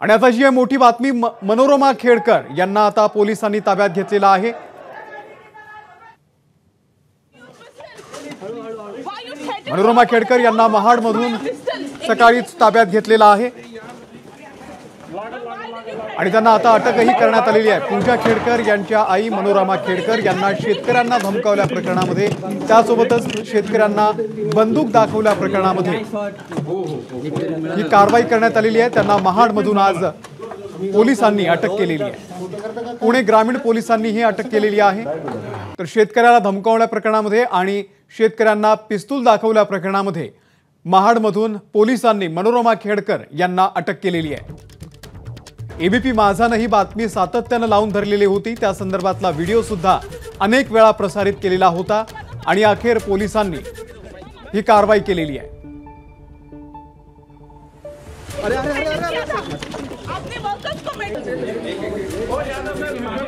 आणि आता जी आहे मोठी बातमी, मनोरमा खेडकर यांना आता पोलिसांनी ताब्यात घेतलेला आहे। मनोरमा खेडकर यांना महाडमधून सकाळीच ताब्यात घेतलेला आहे आणि त्यांना आता अटकही करण्यात आलेली आहे। पूजा खेडकर यांच्या आई मनोरमा खेडकर यांना शेतकऱ्यांना धमकावल्या प्रकरणामध्ये, त्यासोबतच शेतकऱ्यांना बंदूक दाखवल्या प्रकरणामध्ये ही कारवाई करण्यात आलेली आहे। त्यांना महाडमधून आज पोलिसांनी अटक केलेली आहे। पुणे ग्रामीण पोलिसांनी ही अटक केलेली आहे। तर शेतकऱ्याला धमकावल्या प्रकरणामध्ये आणि शेतकऱ्यांना पिस्तूल दाखवल्या प्रकरणामध्ये महाडमधून पोलिसांनी मनोरमा खेडकर यांना अटक केलेली आहे। एबीपी माझाने ही बातमी सातत्याने लावून धरलेली होती, त्या संदर्भातला व्हिडिओ सुद्धा अनेक वेळा प्रसारित केलेला होता आणि अखेर पोलिसांनी ही कारवाई केलेली आहे।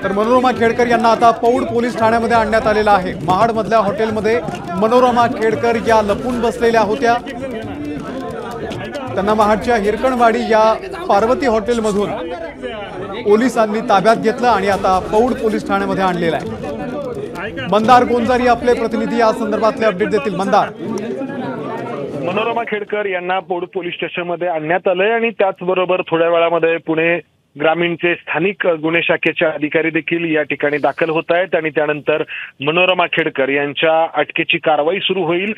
तर मनोरमा खेडकर यांना आता पौड पोलीस ठाण्यामध्ये आणण्यात आलेला आहे। महाडमधल्या हॉटेलमध्ये मनोरमा खेडकर या लपून बसलेल्या होत्या। त्यांना महाडच्या हिरकणवाडी या पार्वती हॉटेलमधून पोलिसांनी ताब्यात घेतलं आणि आता पौड पोलीस ठाण्यामध्ये आणलेलं आहे। मंदार गोंजारी आपले प्रतिनिधी या संदर्भातले अपडेट देतील। मंदार, मनोरमा खेडकर यांना पौड पोलीस स्टेशनमध्ये आणण्यात आलंय आणि त्याचबरोबर थोड्या वेळामध्ये पुणे ग्रामीणचे स्थानिक गुन्हे शाखेचे अधिकारी देखील या ठिकाणी दाखल होत आहेत आणि त्यानंतर मनोरमा खेडकर यांच्या अटकेची कारवाई सुरू होईल।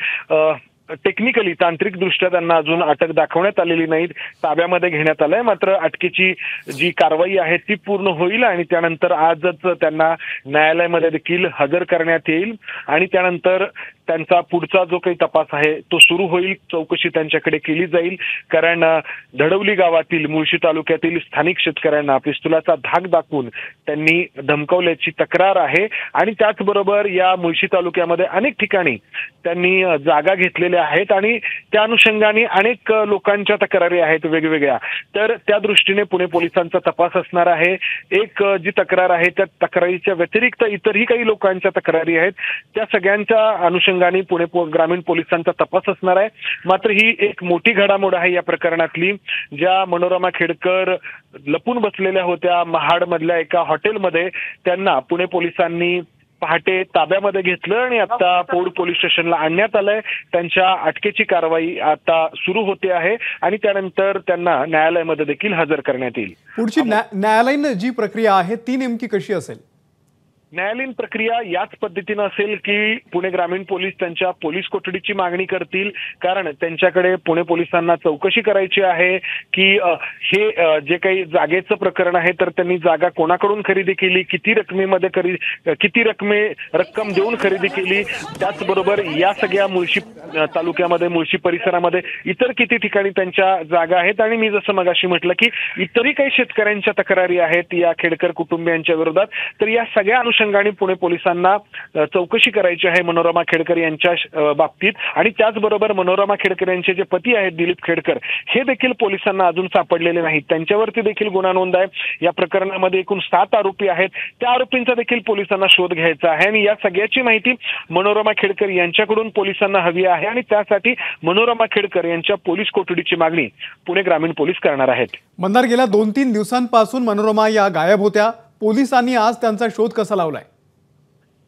टेक्निकली तांत्रिकदृष्ट्या त्यांना अजून अटक दाखवण्यात आलेली नाही, ताब्यामध्ये घेण्यात आलंय। मात्र अटकेची जी कारवाई आहे ती पूर्ण होईल आणि त्यानंतर आजच त्यांना न्यायालयामध्ये देखील हजर करण्यात येईल आणि त्यानंतर त्यांचा पुढचा जो काही तपास आहे तो सुरू होईल। चौकशी त्यांच्याकडे केली जाईल, कारण धडवली गावातील मुळशी तालुक्यातील स्थानिक शेतकऱ्यांना पिस्तुलाचा धाक दाखवून त्यांनी धमकावल्याची तक्रार आहे आणि त्याचबरोबर या मुळशी तालुक्यामध्ये अनेक ठिकाणी त्यांनी जागा घेतलेल्या आहेत आणि त्या अनुषंगाने अनेक लोकांच्या तक्रारी आहेत वेगवेगळ्या। तर त्या दृष्टीने पुणे पोलिसांचा तपास असणार आहे। एक जी तक्रार आहे त्या तक्रारीच्या व्यतिरिक्त इतरही काही लोकांच्या तक्रारी आहेत, त्या सगळ्यांच्या अनुषंगाने पुणे ग्रामीण पोलिसांचा तपास असणार आहे। मात्र ही एक मोठी घडामोड आहे या प्रकरणातली, ज्या मनोरमा खेडकर लपून बसलेल्या होत्या महाडमधल्या एका हॉटेलमध्ये, त्यांना पुणे पोलिसांनी पहाटे ताब्यामध्ये घेतलं आणि आता पौड पोलीस स्टेशनला आणण्यात आलंय। त्यांच्या अटकेची कारवाई आता सुरू होते आहे आणि त्यानंतर त्यांना न्यायालयामध्ये देखील हजर करण्यात येईल। पुढची न्यायालयीन जी प्रक्रिया आहे ती नेमकी कशी असेल? न्यायालयीन प्रक्रिया याच पद्धतीने असेल की पुणे ग्रामीण पोलीस त्यांच्या पोलीस कोठडीची मागणी करतील, कारण त्यांच्याकडे पुणे पोलिसांना चौकशी करायची आहे की हे जे काही जागेचं प्रकरण आहे तर त्यांनी जागा कोणाकडून खरेदी केली, किती रक्कम देऊन खरेदी केली, त्याचबरोबर या सगळ्या मुळशी तालुक्यामध्ये मुळशी परिसरामध्ये इतर किती ठिकाणी त्यांच्या जागा आहेत आणि मी जसं मगाशी म्हटलं की इतरही काही शेतकऱ्यांच्या तक्रारी आहेत या खेडकर कुटुंबियांच्या विरोधात। तर या सगळ्या अनुषंगाने पुणे पोलिसांना चौकशी करायची आहे मनोरमा खेडकर यांच्या बाबतीत आणि त्याचबरोबर मनोरमा खेडकर यांचे जे पती आहेत दिलीप खेडकर, हे देखील पोलिसांना अजून सापडलेले नाहीत। त्यांच्यावरती देखील गुन्हा नोंद आहे। या प्रकरणामध्ये एकूण 7 आरोपी आहेत, त्या आरोपींचा देखील पोलिसांना शोध घ्यायचा आहे आणि या सगळ्याची माहिती मनोरमा खेडकर यांच्याकडून पोलिसांना हवी आहे आणि त्यासाठी मनोरमा खेडकर यांच्या पोलीस कोठडीची मागणी पुणे ग्रामीण पोलीस करणार आहेत। मंदार, गेल्या 2-3 दिवसांपासून मनोरमा या गायब होत्या, पोलिसांनी आज त्यांचा शोध कसा लावलाय?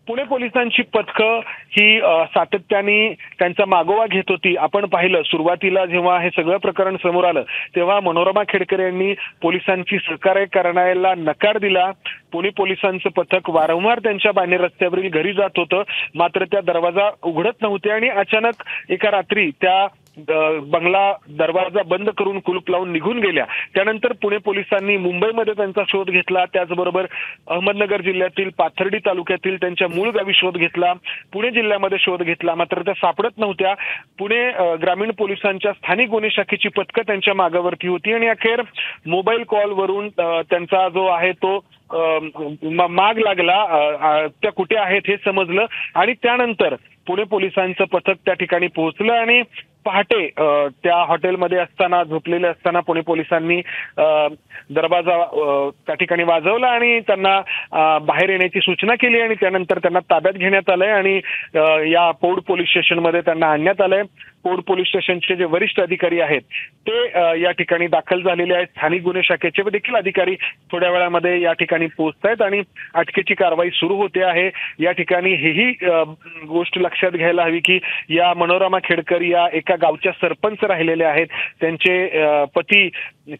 पुणे पोलिसांची पथकं ही सातत्याने त्यांचा मागोवा घेत होती। आपण पाहिलं सुरुवातीला जेव्हा हे सगळं प्रकरण समोर आलं तेव्हा मनोरमा खेडकर यांनी पोलिसांची सहकार्य करण्याला नकार दिला। पुणे पोलिसांचं पथक वारंवार त्यांच्या बाहेर रस्त्यावरील घरी जात होतं, मात्र त्या दरवाजा उघडत नव्हते आणि अचानक एका रात्री त्या बंगला दरवाजा बंद करून कुलूप लावून निघून गेल्या। त्यानंतर पुणे पोलिसांनी मुंबईमध्ये त्यांचा शोध घेतला, त्याचबरोबर अहमदनगर जिल्ह्यातील पाथर्डी तालुक्यातील त्यांच्या मूळ गावी शोध घेतला, पुणे जिल्ह्यामध्ये शोध घेतला, मात्र त्या सापडत नव्हत्या। पुणे ग्रामीण पोलिसांच्या स्थानिक गुन्हे शाखेची पथकं त्यांच्या मागावरती होती आणि अखेर मोबाईल कॉलवरून त्यांचा जो आहे तो माग लागला, त्या कुठे आहेत हे समजलं आणि त्यानंतर पुणे पोलिसांचं पथक त्या ठिकाणी पोहोचलं आणि पहाटे त्या हॉटेलमध्ये असताना झोपलेले असताना पुणे पोलिसांनी दरवाजा त्या ठिकाणी वाजवला आणि त्यांना बाहेर येण्याची सूचना केली आणि त्यानंतर त्यांना ताब्यात घेण्यात आलंय आणि या पौड पोलीस स्टेशनमध्ये त्यांना आणण्यात आलंय। पौड पोलीस स्टेशनचे जे वरिष्ठ अधिकारी आहेत ते या ठिकाणी दाखल झालेले आहेत। स्थानिक गुन्हे शाखेचे देखील अधिकारी थोड्या वेळामध्ये या ठिकाणी पोहोचत आहेत आणि अटकेची कारवाई सुरू होते आहे। या ठिकाणी ही गोष्ट लक्षात घ्यायला हवी की या मनोरमा खेडकर या एका गावच्या सरपंच राहिलेले आहेत, त्यांचे पती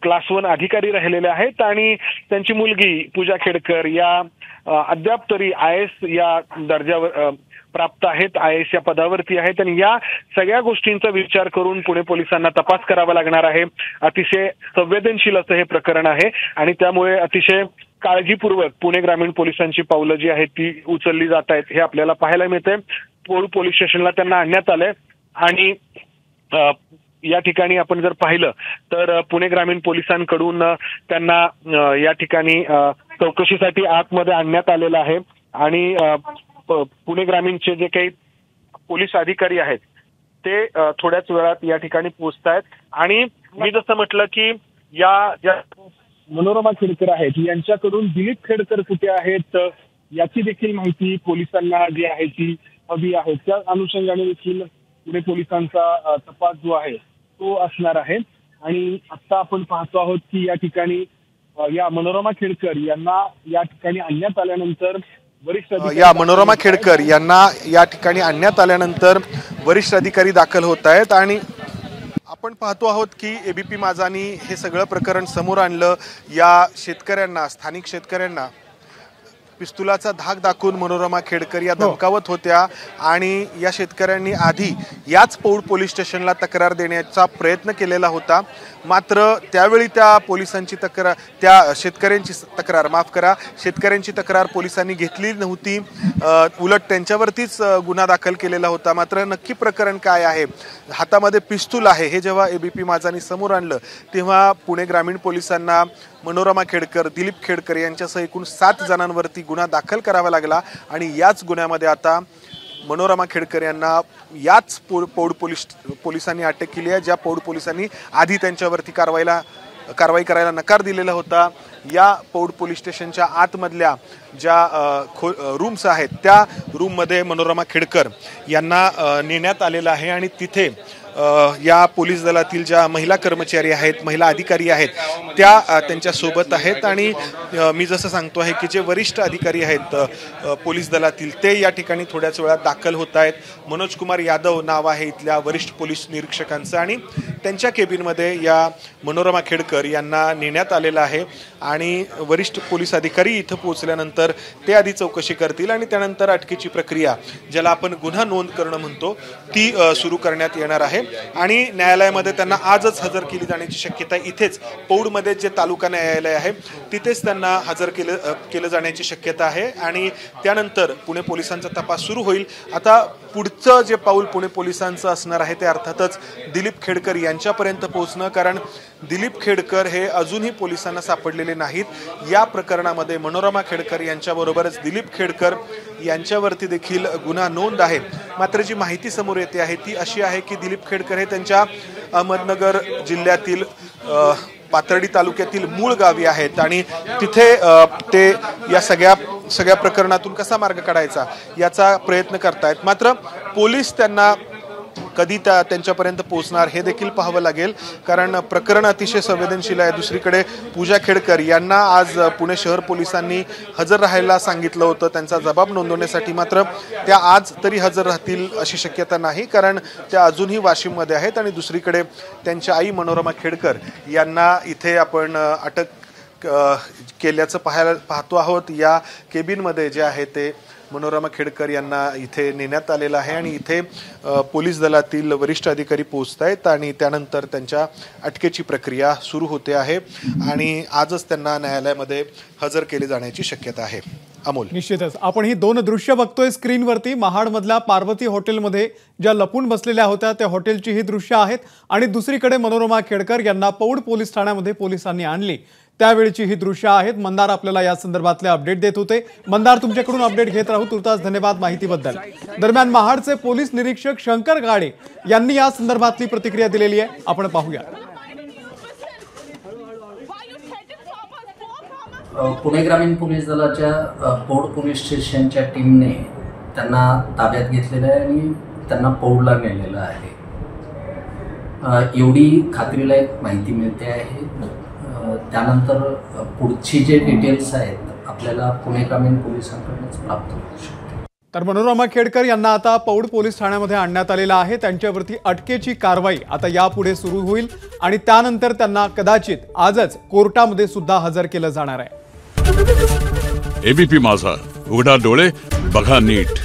क्लास 1 अधिकारी राहिलेले आहेत आणि त्यांची मुलगी पूजा खेडकर या अद्याप तरी IAS या दर्जावर प्राप्त आहेत, IAS या पदावरती आहेत आणि या सगळ्या गोष्टींचा विचार करून पुणे पोलिसांना तपास करावा लागणार आहे। अतिशय संवेदनशील असं हे प्रकरण आहे आणि त्यामुळे अतिशय काळजीपूर्वक पुणे ग्रामीण पोलिसांची पावलं जी आहेत ती उचलली जात आहेत हे आपल्याला पाहायला मिळतंय। पौड पोलीस स्टेशनला त्यांना आणण्यात आलंय आणि या ठिकाणी आपण जर पाहिलं तर पुणे ग्रामीण पोलिसांकडून त्यांना या ठिकाणी चौकशीसाठी आतमध्ये आणण्यात आलेलं आहे आणि पुणे ग्रामीणचे जे काही पोलीस अधिकारी आहेत ते थोड्याच वेळात या ठिकाणी पोहोचत आहेत आणि मी जसं म्हटलं की या ज्या मनोरमा खेडकर आहेत यांच्याकडून दिलीप खेडकर कुठे आहेत याची देखील माहिती पोलिसांना जी आहे ती हवी आहे। त्या अनुषंगाने देखील पुणे पोलिसांचा तपास जो आहे तो असणार आहे आणि आता आपण पाहतो आहोत की या ठिकाणी या मनोरमा खेडकर यांना या ठिकाणी आणण्यात आल्यानंतर वरिष्ठ अधिकारी दाखल होत आहेत आणि आपण पाहतो आहोत की ABP माझानी हे सगळं प्रकरण समोर आणलं। या शेतकऱ्यांना, स्थानिक शेतकऱ्यांना पिस्तुलाचा धाक दाखवून मनोरमा खेडकर या धमकावत होत्या आणि या शेतकऱ्यांनी आधी याच पौड पोलीस स्टेशनला तक्रार देण्याचा प्रयत्न केलेला होता, मात्र त्यावेळी त्या पोलिसांची तक्रार शेतकऱ्यांची तक्रार पोलिसांनी घेतली नव्हती, उलट त्यांच्यावरतीच गुन्हा दाखल केलेला होता। मात्र नक्की प्रकरण काय आहे, हातामध्ये पिस्तूल आहे हे जेव्हा ABP माझानी समोर आणलं तेव्हा पुणे ग्रामीण पोलिसांना मनोरमा खेडकर, दिलीप खेडकर यांच्यासह एकूण 7 जणांवरती गुन्हा दाखल करावा लागला आणि याच गुन्ह्यामध्ये आता मनोरमा खेडकर यांना याच पौड पोलिसांनी अटक केली आहे, ज्या पौड पोलिसांनी आधी त्यांच्यावरती कारवाई करायला नकार दिलेला होता। या पौड पोलीस स्टेशनच्या आतमधल्या ज्या रूम्स आहेत त्या रूममध्ये मनोरमा खेडकर यांना नेण्यात आलेलं आहे आणि तिथे या पोलीस दलातील ज्या महिला कर्मचारी आहेत, महिला अधिकारी आहेत त्या त्यांच्या सोबत आहेत आणि मी जसं सांगतो आहे की जे वरिष्ठ अधिकारी आहेत पोलीस दलातील ते या ठिकाणी थोड्याच वेळात दाखल होत आहेत। मनोज कुमार यादव नाव आहे इथल्या वरिष्ठ पोलीस निरीक्षकांचं आणि त्यांच्या केबिनमध्ये या मनोरमा खेडकर यांना नेण्यात आलेलं आहे आणि वरिष्ठ पोलीस अधिकारी इथं पोहोचल्यानंतर ते आधी चौकशी करतील आणि त्यानंतर अटकेची प्रक्रिया, ज्याला आपण गुन्हा नोंद करणं म्हणतो, ती सुरू करण्यात येणार आहे आणि न्यायालयामध्ये त्यांना आजच हजर केली जाण्याची शक्यता आहे। इथेच पौडमध्ये जे तालुका न्यायालय आहे तिथेच त्यांना हजर केलं जाण्याची शक्यता आहे आणि त्यानंतर पुणे पोलिसांचा तपास सुरू होईल। आता पुढचं जे पाऊल पुणे पोलिसांचं असणार आहे ते अर्थातच दिलीप खेडकर यांच्यापर्यंत पोहोचणं, कारण दिलीप खेडकर हे अजूनही पोलिसांना सापडलेले नाहीत। या प्रकरणामध्ये मनोरमा खेडकर यांच्याबरोबरच दिलीप खेडकर यांच्यावरती देखील गुन्हा नोंद आहे। मात्र जी माहिती समोर येते आहे ती अशी आहे की दिलीप खेडकर हे त्यांच्या अहमदनगर जिल्ह्यातील पाथर्डी तालुक्यातील मूळ गावी आहेत आणि तिथे ते या सगळ्या प्रकरणातून कसा मार्ग काढायचा याचा प्रयत्न करतायत। मात्र पोलीस त्यांना कधी त्यांच्यापर्यंत पोहोचणार हे देखील पाहावं लागेल, कारण प्रकरण अतिशय संवेदनशील आहे। दुसरीकडे पूजा खेडकर यांना आज पुणे शहर पोलिसांनी हजर राहायला सांगितलं होतं त्यांचा जबाब नोंदवण्यासाठी, मात्र त्या आज तरी हजर राहतील अशी शक्यता नाही, कारण त्या अजूनही वाशिममध्ये आहेत आणि दुसरीकडे त्यांच्या आई मनोरमा खेडकर यांना इथे आपण अटक केल्याचं पाहतो आहोत। या केबिनमध्ये जे आहे ते मनोरमा खेडकर यांना इथे नेण्यात आलेलं आहे आणि इथे पोलीस दलातील वरिष्ठ अधिकारी पोहोचत आहेत आणि त्यानंतर त्यांच्या अटकेची प्रक्रिया सुरू होते आहे आणि आजच त्यांना न्यायालयामध्ये हजर केले जाण्याची शक्यता आहे। अमोल, निश्चितच आपण ही 2 दृश्य बघतोय स्क्रीनवरती। महाडमधल्या पार्वती हॉटेलमध्ये ज्या लपून बसलेल्या होत्या त्या हॉटेलची ही दृश्य आहेत आणि दुसरीकडे मनोरमा खेडकर यांना पौड पोलीस ठाण्यामध्ये पोलिसांनी आणली त्यावेळची ही दृश्य आहेत। मंदार आपल्याला या संदर्भातले अपडेट देत होते। मंदार, तुमच्याकडून अपडेट घेत राहू। तुर्तास धन्यवाद माहितीबद्दल। दरम्यान महाडचे पोलीस निरीक्षक शंकर गाडे यांनी या संदर्भातली प्रतिक्रिया दिलेली आहे, आपण पाहूया। पुणे ग्रामीण पोलीस दलाच्या पौड पोलीस स्टेशनच्या टीमने त्यांना ताब्यात घेतलेलं आहे आणि त्यांना पौडला नेलेलं आहे। एवढी खात्रीलायक माहिती मिळते आहे. त्यानंतर पुढची जे डिटेल्स आहेत आपल्याला पुणे ग्रामीण पोलिसांकडूनच प्राप्त होऊ शकते. तर मनोरमा खेडकर यांना आता पौड पोलीस ठाण्यामध्ये आणण्यात आलेलं आहे. त्यांच्यावरती अटकेची कारवाई आता यापुढे सुरू होईल आणि त्यानंतर त्यांना कदाचित आजच कोर्टामध्ये सुद्धा हजर केलं जाणार आहे. एबीपी माझा, उघडा डोळे बघा नीट.